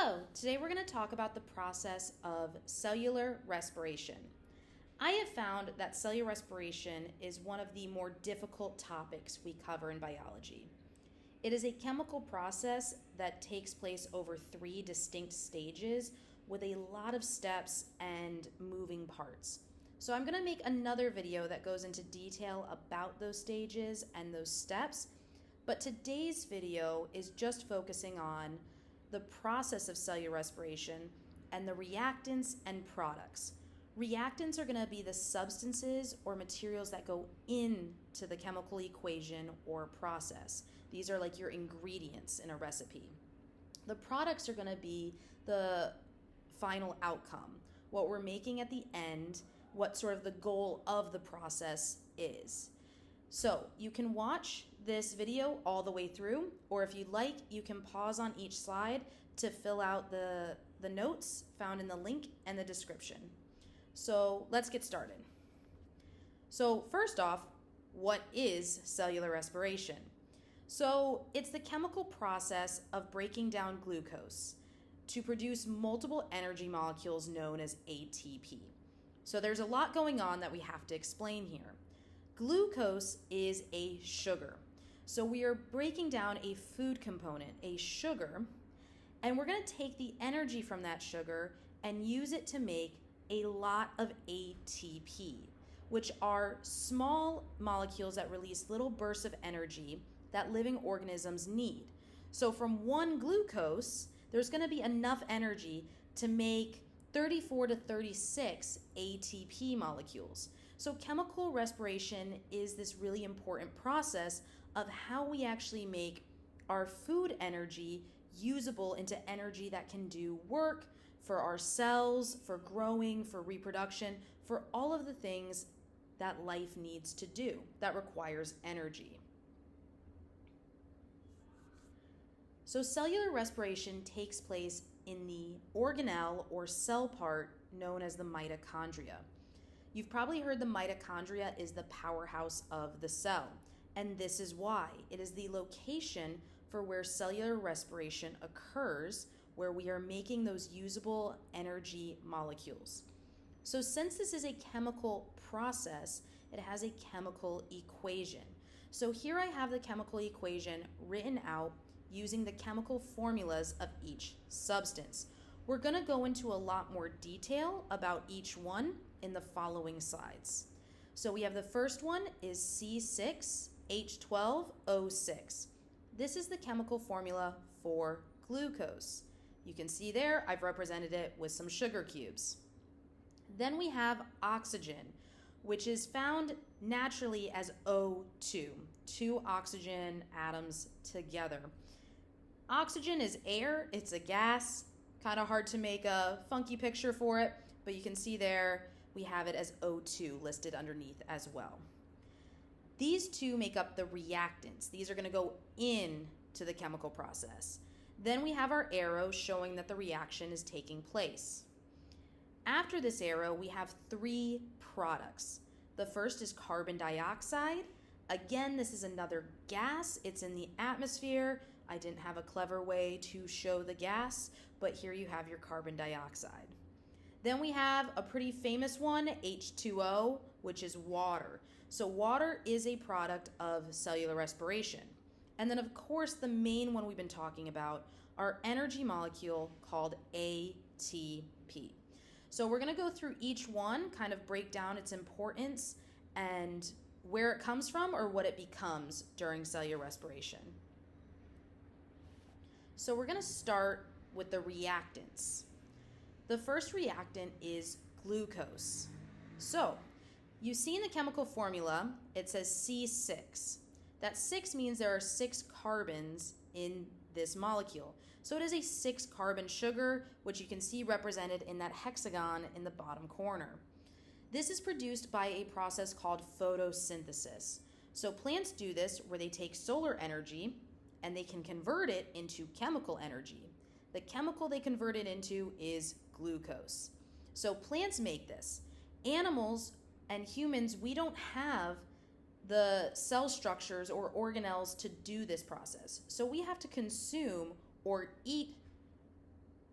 Hello, today we're going to talk about the process of cellular respiration. I have found that cellular respiration is one of the more difficult topics we cover in biology. It is a chemical process that takes place over 3 distinct stages with a lot of steps and moving parts. So I'm going to make another video that goes into detail about those stages and those steps, but today's video is just focusing on the process of cellular respiration and the reactants and products. Reactants are going to be the substances or materials that go into the chemical equation or process. These are like your ingredients in a recipe. The products are going to be the final outcome, what we're making at the end, what sort of the goal of the process is. So you can watch this video all the way through, or if you'd like, you can pause on each slide to fill out the notes found in the link and the description. So let's get started. So first off, what is cellular respiration? So it's the chemical process of breaking down glucose to produce multiple energy molecules known as ATP. So there's a lot going on that we have to explain here. Glucose is a sugar. So we are breaking down a food component, a sugar, and we're going to take the energy from that sugar and use it to make a lot of ATP, which are small molecules that release little bursts of energy that living organisms need. So from one glucose, there's going to be enough energy to make 34 to 36 ATP molecules. So chemical respiration is this really important process of how we actually make our food energy usable into energy that can do work for our cells, for growing, for reproduction, for all of the things that life needs to do that requires energy. So cellular respiration takes place in the organelle or cell part known as the mitochondria. You've probably heard the mitochondria is the powerhouse of the cell, and this is why. It is the location for where cellular respiration occurs, where we are making those usable energy molecules. So since this is a chemical process, it has a chemical equation. So here I have the chemical equation written out using the chemical formulas of each substance. We're going to go into a lot more detail about each one in the following slides. So we have the first one is C6H12O6. This is the chemical formula for glucose. You can see there I've represented it with some sugar cubes. Then we have oxygen, which is found naturally as O2, 2 oxygen atoms together. Oxygen is air, it's a gas, kind of hard to make a funky picture for it, but you can see there we have it as O2 listed underneath as well. These two make up the reactants. These are going to go into the chemical process. Then we have our arrow showing that the reaction is taking place. After this arrow, we have 3 products. The first is carbon dioxide. Again, this is another gas. It's in the atmosphere. I didn't have a clever way to show the gas, but here you have your carbon dioxide. Then we have a pretty famous one, H2O, which is water. So water is a product of cellular respiration. And then of course the main one we've been talking about, our energy molecule called ATP. So we're going to go through each one, kind of break down its importance and where it comes from or what it becomes during cellular respiration. So we're going to start with the reactants. The first reactant is glucose. So you see in the chemical formula, it says C6. That 6 means there are 6 carbons in this molecule. So it is a 6-carbon sugar, which you can see represented in that hexagon in the bottom corner. This is produced by a process called photosynthesis. So plants do this where they take solar energy and they can convert it into chemical energy. The chemical they convert it into is glucose. So plants make this. Animals and humans, we don't have the cell structures or organelles to do this process. So we have to consume or eat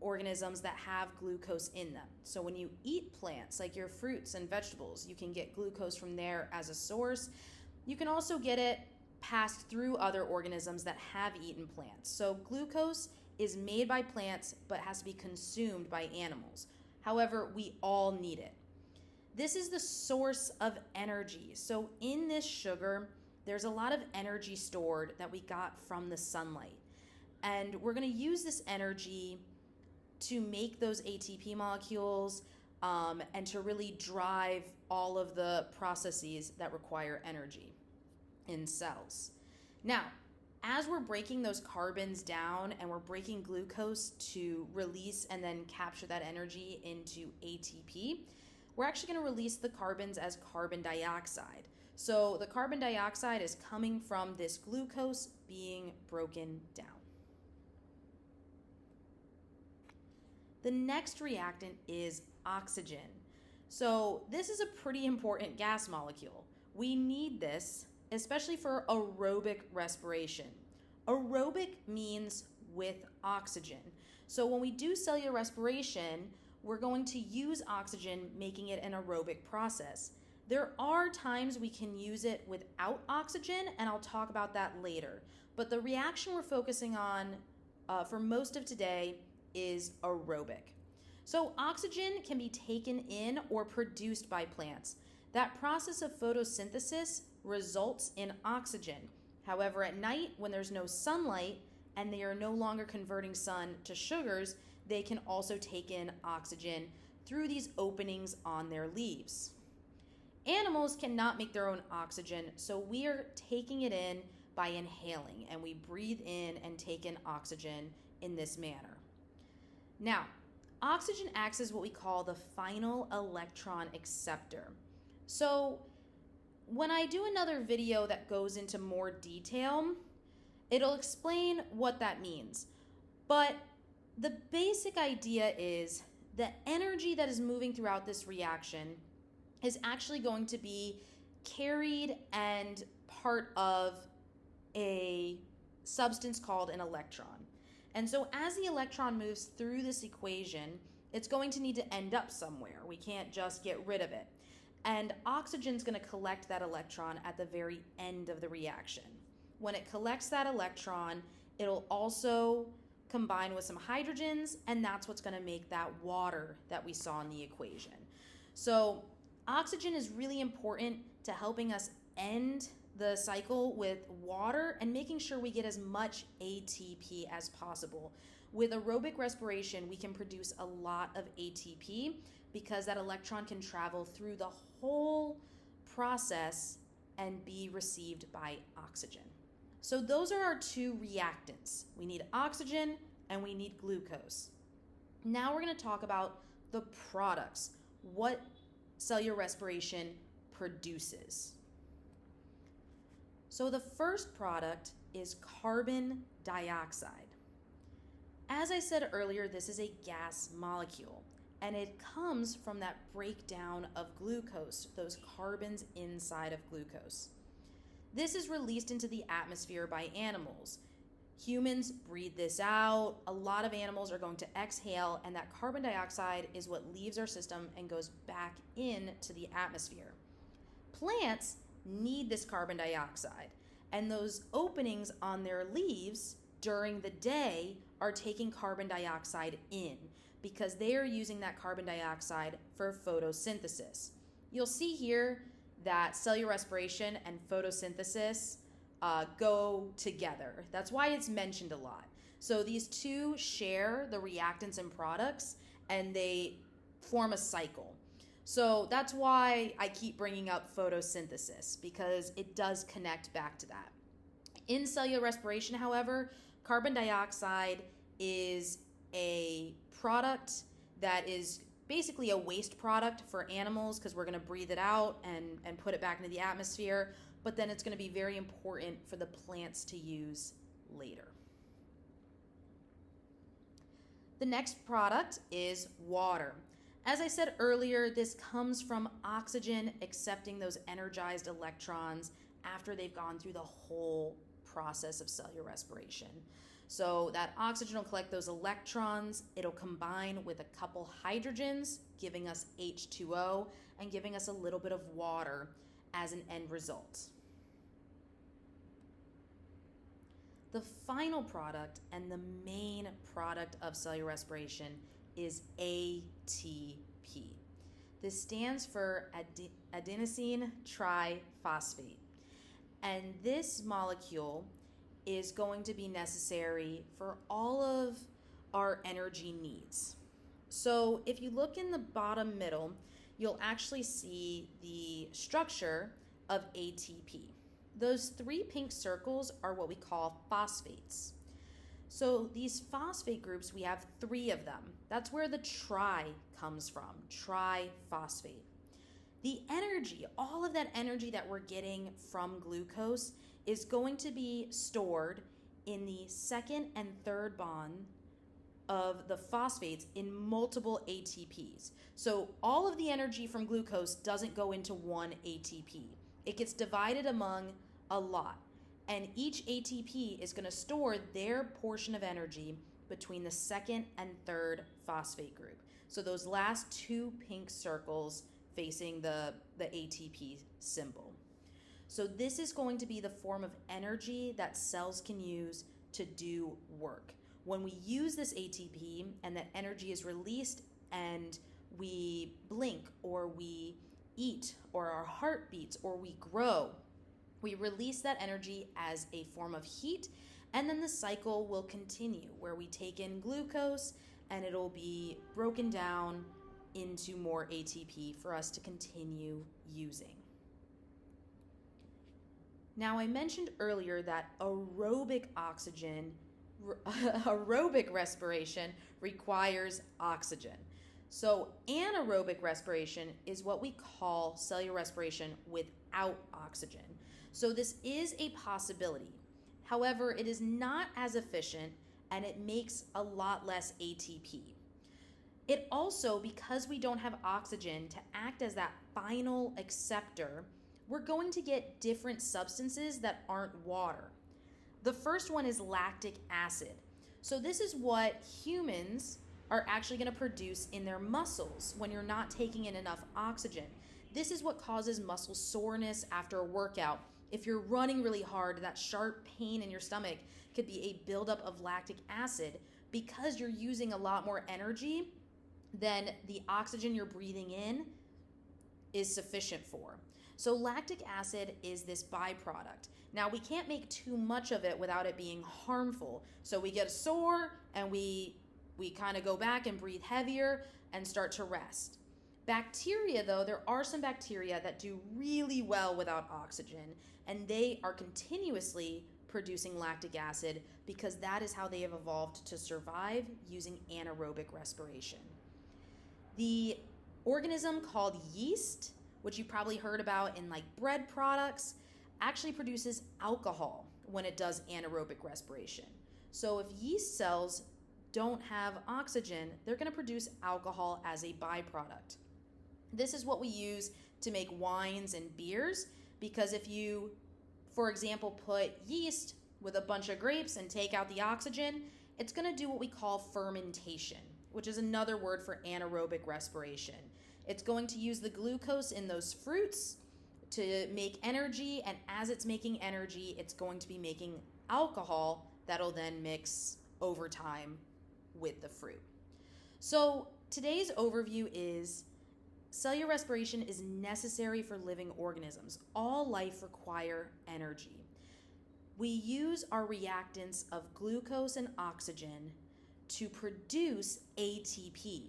organisms that have glucose in them. So when you eat plants, like your fruits and vegetables, you can get glucose from there as a source. You can also get it passed through other organisms that have eaten plants. So glucose is made by plants but has to be consumed by animals. However, we all need it. This is the source of energy. So in this sugar, there's a lot of energy stored that we got from the sunlight. And we're going to use this energy to make those ATP molecules and to really drive all of the processes that require energy in cells. Now, as we're breaking those carbons down and we're breaking glucose to release and then capture that energy into ATP, we're actually going to release the carbons as carbon dioxide. So the carbon dioxide is coming from this glucose being broken down. The next reactant is oxygen. So this is a pretty important gas molecule. We need this, especially for aerobic respiration. Aerobic means with oxygen. So when we do cellular respiration, we're going to use oxygen, making it an aerobic process. There are times we can use it without oxygen, and I'll talk about that later. But the reaction we're focusing on for most of today is aerobic. So oxygen can be taken in or produced by plants. That process of photosynthesis results in oxygen. However, at night, when there's no sunlight and they are no longer converting sun to sugars, they can also take in oxygen through these openings on their leaves. Animals cannot make their own oxygen, so we are taking it in by inhaling, and we breathe in and take in oxygen in this manner. Now, oxygen acts as what we call the final electron acceptor. So when I do another video that goes into more detail, it'll explain what that means. But the basic idea is the energy that is moving throughout this reaction is actually going to be carried and part of a substance called an electron. And so as the electron moves through this equation, it's going to need to end up somewhere. We can't just get rid of it. And oxygen's going to collect that electron at the very end of the reaction. When it collects that electron, it'll also combine with some hydrogens, and that's what's going to make that water that we saw in the equation. So oxygen is really important to helping us end the cycle with water and making sure we get as much ATP as possible. With aerobic respiration, we can produce a lot of ATP because that electron can travel through the whole process and be received by oxygen. So those are our two reactants. We need oxygen and we need glucose. Now we're going to talk about the products, what cellular respiration produces. So the first product is carbon dioxide. As I said earlier, this is a gas molecule, and it comes from that breakdown of glucose, those carbons inside of glucose. This is released into the atmosphere by animals. Humans breathe this out. A lot of animals are going to exhale, and that carbon dioxide is what leaves our system and goes back into the atmosphere. Plants need this carbon dioxide, and those openings on their leaves during the day are taking carbon dioxide in because they are using that carbon dioxide for photosynthesis. You'll see here that cellular respiration and photosynthesis go together. That's why it's mentioned a lot. So these two share the reactants and products, and they form a cycle. So that's why I keep bringing up photosynthesis, because it does connect back to that. In cellular respiration, however, carbon dioxide is a product that is basically a waste product for animals because we're going to breathe it out and put it back into the atmosphere, but then it's going to be very important for the plants to use later. The next product is water. As I said earlier, this comes from oxygen accepting those energized electrons after they've gone through the whole process of cellular respiration. So that oxygen will collect those electrons, it'll combine with a couple hydrogens, giving us H2O and giving us a little bit of water as an end result. The final product and the main product of cellular respiration is ATP. This stands for adenosine triphosphate. And this molecule is going to be necessary for all of our energy needs. So if you look in the bottom middle, you'll actually see the structure of ATP. Those 3 pink circles are what we call phosphates. So these phosphate groups, we have 3 of them. That's where the tri comes from, triphosphate. The energy, all of that energy that we're getting from glucose is going to be stored in the second and third bond of the phosphates in multiple ATPs. So all of the energy from glucose doesn't go into one ATP. It gets divided among a lot. And each ATP is going to store their portion of energy between the second and third phosphate group. So those last 2 pink circles facing the ATP symbol. So this is going to be the form of energy that cells can use to do work. When we use this ATP and that energy is released and we blink or we eat or our heart beats or we grow, we release that energy as a form of heat, and then the cycle will continue where we take in glucose and it'll be broken down into more ATP for us to continue using. Now, I mentioned earlier that aerobic respiration requires oxygen. So anaerobic respiration is what we call cellular respiration without oxygen. So this is a possibility. However, it is not as efficient and it makes a lot less ATP. It also, because we don't have oxygen to act as that final acceptor, we're going to get different substances that aren't water. The first one is lactic acid. So this is what humans are actually going to produce in their muscles when you're not taking in enough oxygen. This is what causes muscle soreness after a workout. If you're running really hard, that sharp pain in your stomach could be a buildup of lactic acid because you're using a lot more energy than the oxygen you're breathing in is sufficient for. So lactic acid is this byproduct. Now, we can't make too much of it without it being harmful. So we get sore and we kind of go back and breathe heavier and start to rest. Bacteria, though, there are some bacteria that do really well without oxygen, and they are continuously producing lactic acid because that is how they have evolved to survive using anaerobic respiration. The organism called yeast, which you probably heard about in like bread products, actually produces alcohol when it does anaerobic respiration. So if yeast cells don't have oxygen, they're going to produce alcohol as a byproduct. This is what we use to make wines and beers, because if you, for example, put yeast with a bunch of grapes and take out the oxygen, it's going to do what we call fermentation, which is another word for anaerobic respiration. It's going to use the glucose in those fruits to make energy, and as it's making energy, it's going to be making alcohol that'll then mix over time with the fruit. So today's overview is cellular respiration is necessary for living organisms. All life require energy. We use our reactants of glucose and oxygen to produce ATP.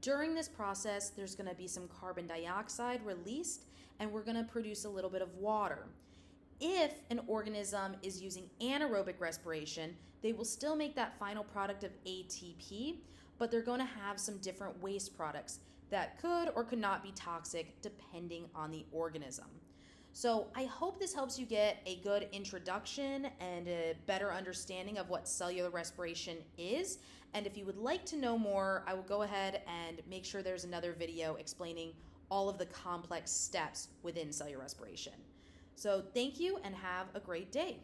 During this process, there's going to be some carbon dioxide released, and we're going to produce a little bit of water. If an organism is using anaerobic respiration, they will still make that final product of ATP, but they're going to have some different waste products that could or could not be toxic depending on the organism. So I hope this helps you get a good introduction and a better understanding of what cellular respiration is. And if you would like to know more, I will go ahead and make sure there's another video explaining all of the complex steps within cellular respiration. So thank you and have a great day.